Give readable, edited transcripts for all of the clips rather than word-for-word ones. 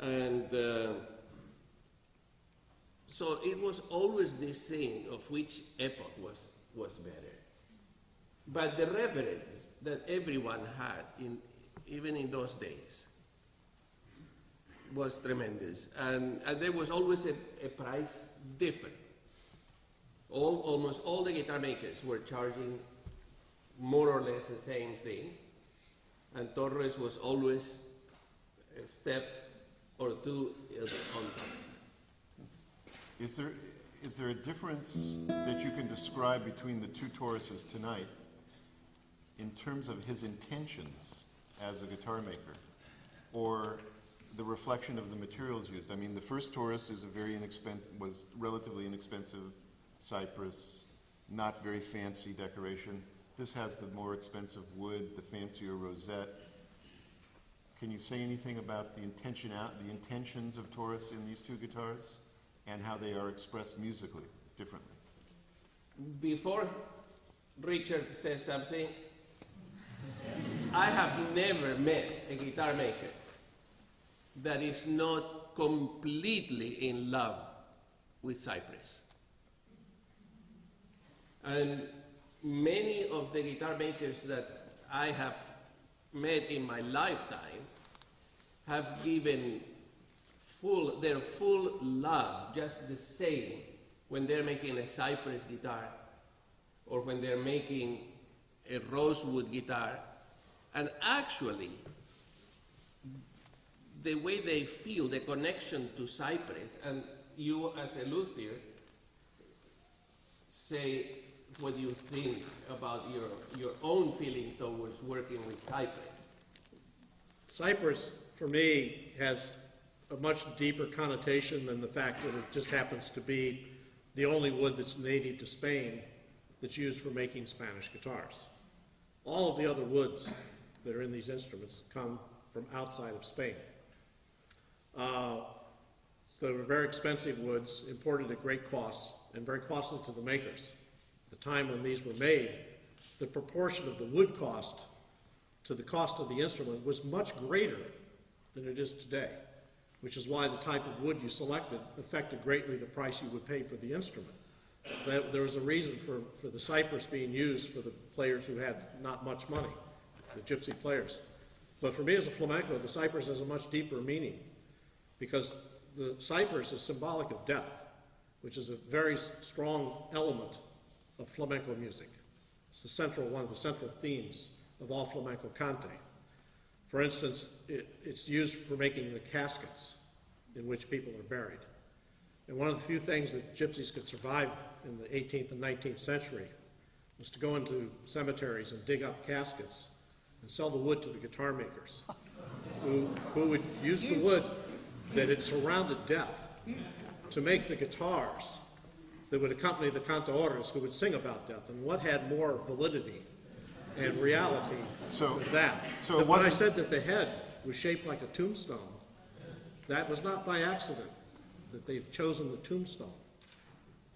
And so it was always this thing of which epoch was better. But the reverence that everyone had, even in those days, was tremendous. And there was always a price difference. Almost all the guitar makers were charging more or less the same thing, and Torres was always a step or two on top. Is there a difference that you can describe between the two Tauruses tonight in terms of his intentions as a guitar maker, or the reflection of the materials used? I mean, the first Taurus is was relatively inexpensive cypress, not very fancy decoration. This has the more expensive wood, the fancier rosette. Can you say anything about the intentions of Taurus in these two guitars and how they are expressed musically differently? Before Richard says something, I have never met a guitar maker that is not completely in love with cypress. And many of the guitar makers that I have met in my lifetime have given their full love, just the same, when they're making a cypress guitar or when they're making a rosewood guitar. And actually, the way they feel, the connection to cypress, and you as a luthier say what you think about your own feeling towards working with cypress. Cypress, for me, has a much deeper connotation than the fact that it just happens to be the only wood that's native to Spain that's used for making Spanish guitars. All of the other woods that are in these instruments come from outside of Spain. So they were very expensive woods, imported at great cost, and very costly to the makers. At the time when these were made, the proportion of the wood cost to the cost of the instrument was much greater than it is today, which is why the type of wood you selected affected greatly the price you would pay for the instrument. There was a reason for the cypress being used for the players who had not much money, the gypsy players. But for me as a flamenco, the cypress has a much deeper meaning, because the cypress is symbolic of death, which is a very strong element of flamenco music. It's one of the central themes of all flamenco cante. For instance, it's used for making the caskets in which people are buried. And one of the few things that gypsies could survive in the 18th and 19th century was to go into cemeteries and dig up caskets and sell the wood to the guitar makers, who would use the wood that had surrounded death to make the guitars that would accompany the cantadores who would sing about death. And what had more validity and reality than that? So when I said that the head was shaped like a tombstone, that was not by accident that they've chosen the tombstone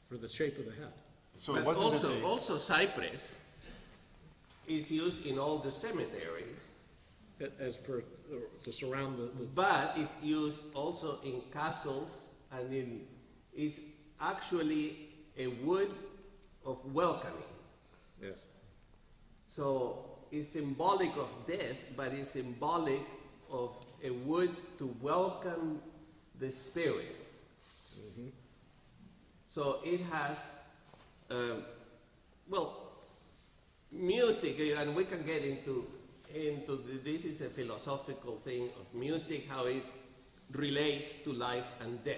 for the shape of the head. So but also cypress is used in all the cemeteries. As for to surround the but it's used also in castles, and is actually a wood of welcoming. Yes. So it's symbolic of death, but it's symbolic of a wood to welcome the spirits. Mm-hmm. So it has, music, and we can get into this is a philosophical thing of music, how it relates to life and death.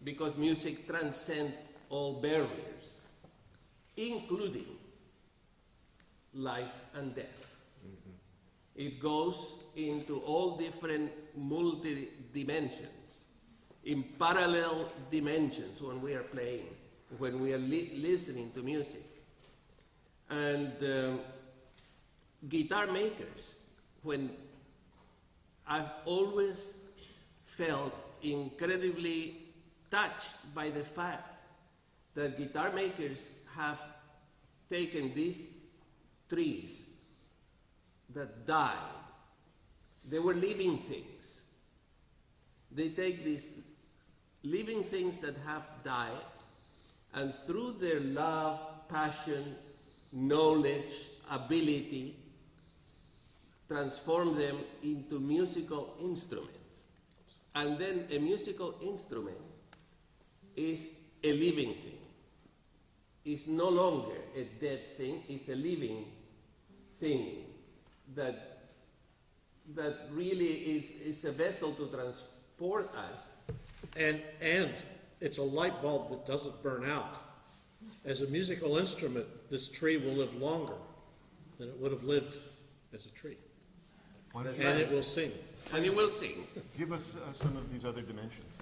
Because music transcends all barriers, including life and death. Mm-hmm. It goes into all different multi-dimensions, in parallel dimensions when we are playing, when we are listening to music. And guitar makers, when I've always felt incredibly touched by the fact that guitar makers have taken these trees that died. They were living things, They take these living things that have died, and through their love, passion, knowledge, ability, transform them into musical instruments. And then a musical instrument is a living thing. It's no longer a dead thing, it's a living thing that really is a vessel to transport us. And it's a light bulb that doesn't burn out. As a musical instrument, this tree will live longer than it would have lived as a tree. And it will sing. And it will sing. Give us some of these other dimensions.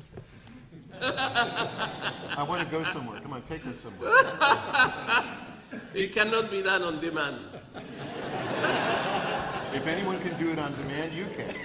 I want to go somewhere. Come on, take us somewhere. It cannot be done on demand. If anyone can do it on demand, you can.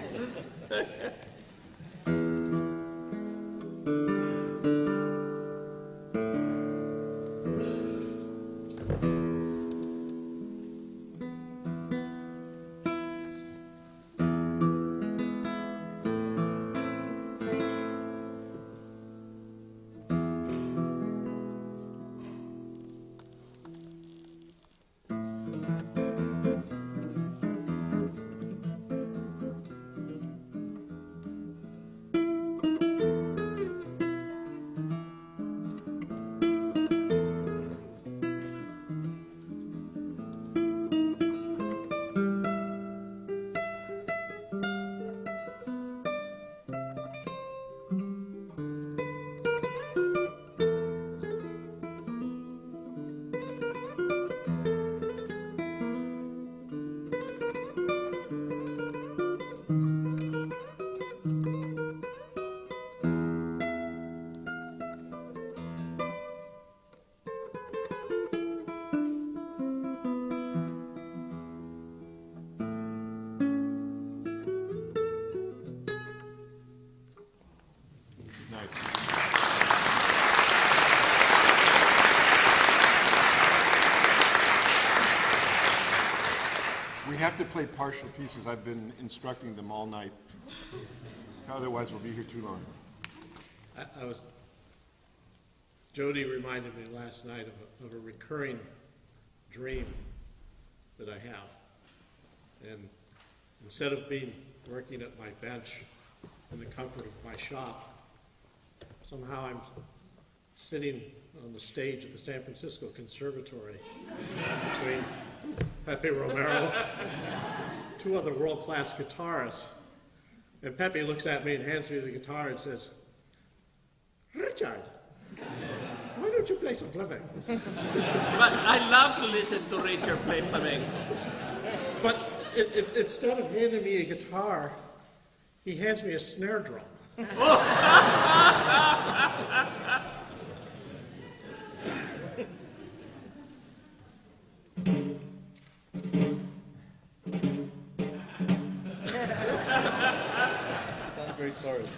We have to play partial pieces. I've been instructing them all night. Otherwise, we'll be here too long. Jody reminded me last night of a recurring dream that I have. And instead of working at my bench in the comfort of my shop, somehow I'm sitting on the stage at the San Francisco Conservatory between Pepe Romero, two other world-class guitarists. And Pepe looks at me and hands me the guitar and says, "Richard, why don't you play some flamenco?" But I love to listen to Richard play flamenco. But instead of handing me a guitar, he hands me a snare drum. Sounds very Taurus.